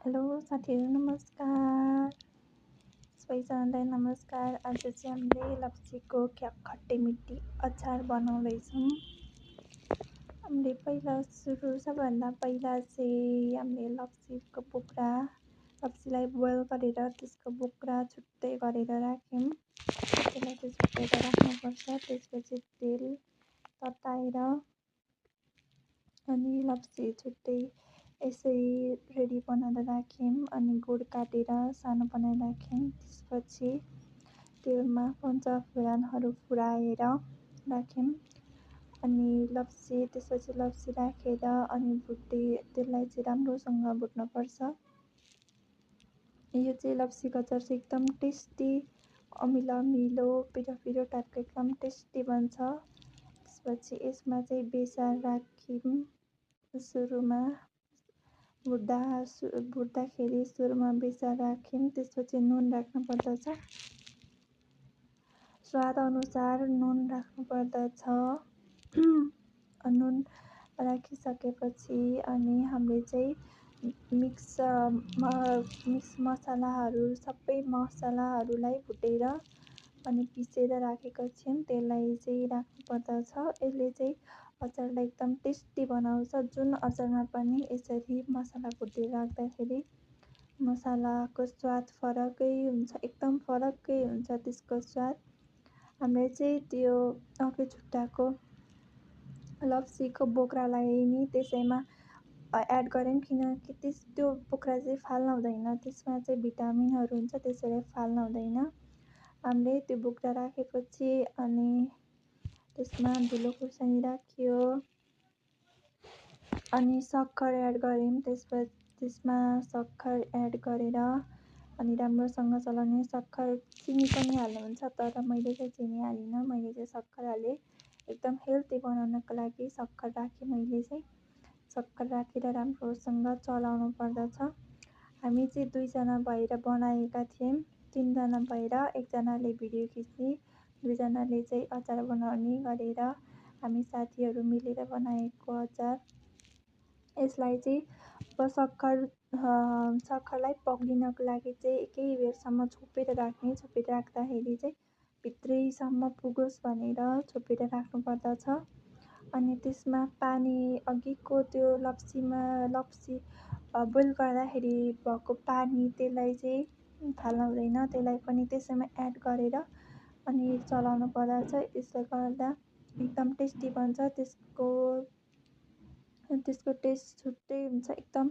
Hello साथीहरू नमस्कार। सबैजनालाई नमस्कार। आज चाहिँ हामीले लप्सीको खट्टे मिठी अचार बनाउँदैछौँ। हामीले सबभन्दा पहिला चाहिँ हामीले लप्सीलाई बोइल गरेर त्यसको बोक्रा छुट्टै गरेर राख्यौँ। त्यसलाई चाहिँ छुट्याएर राख्नुपर्छ। त्यसपछि तेल तताएर अनि लप्सी छुट्टै यसरी रेडी बनाएर राख्यौँ। अनि गुड काटेर सानो बनाएर राख्यौँ। त्यसपछि तेलमा पन्चफुरनहरू फुराएर राख्यौँ। अनि त्यसपछि लप्सी राखेर अनि त्यसलाई चाहिँ राम्रोसँग भुट्नुपर्छ। यो चाहिँ लप्सीको अचार चाहिँ एकदम टेस्टी, अमिलो पिरो टाइपको एकदम टेस्टी बन्छ। त्यसपछि यसमा चाहिँ बेसार राख्यौँ। सुरुमा भुट्दाखेरि सुरुमा बेसार राख्यौँ। त्यसपछि नुन राख्नुपर्दछ, स्वाद अनुसार नुन राख्नुपर्दछ। नुन राखिसकेपछि अनि हामीले चाहिँ मिक्स मसलाहरू सबै मसलाहरूलाई भुटेर अनि पिसेर राखेको छौँ। त्यसलाई चाहिँ राख्नुपर्दछ। यसले चाहिँ अचारलाई एकदम टेस्टी बनाउँछ। जुन अचारमा पनि यसरी मसला भुटेर राख्दाखेरि मसलाको स्वाद फरकै हुन्छ, एकदम फरकै हुन्छ त्यसको स्वाद। हामीले चाहिँ त्यो अघि छुट्याएको लप्सीको बोक्रालाई नि त्यसैमा एड गऱ्यौँ, किनकि त्यो बोक्रा चाहिँ फाल्न हुँदैन। त्यसमा चाहिँ भिटामिनहरू हुन्छ, त्यसैले फाल्न हुँदैन। हामीले त्यो बोक्रा राखेपछि अनि त्यसमा धुलो खुर्सानी राख्यो अनि सक्खर एड गऱ्यौँ। त्यसमा सक्खर एड गरेर अनि राम्रोसँग चलाउने। सक्खर चिनी पनि हाल्नुहुन्छ, तर मैले चाहिँ चिनी हालिनँ, मैले चाहिँ सक्खर हालेँ। एकदम हेल्दी बनाउनको लागि सक्खर राखेँ। मैले चाहिँ सक्खर राखेर राम्रोसँग चलाउनु पर्दछ। हामी चाहिँ 2जना भएर बनाएका थियौँ। 3जना भएर, एकजनाले भिडियो खिच्ने, 2जनाले चाहिँ अचार बनाउने गरेर हामी साथीहरू मिलेर बनाएको अचार। यसलाई चाहिँ अब सक्खरलाई पग्लिनको लागि चाहिँ केही बेरसम्म छोपेर राख्दाखेरि चाहिँ भित्रैसम्म पुगोस् भनेर छोपेर राख्नुपर्दछ। अनि त्यसमा पानी अघिको त्यो लप्सी बोइल गर्दाखेरि भएको पानी त्यसलाई चाहिँ फाल्न हुँदैन। त्यसलाई पनि त्यसैमा एड गरेर अनि चलाउनु पर्दछ। यसले गर्दा एकदम टेस्टी बन्छ। त्यसको टेस्ट छुट्टै हुन्छ, एकदम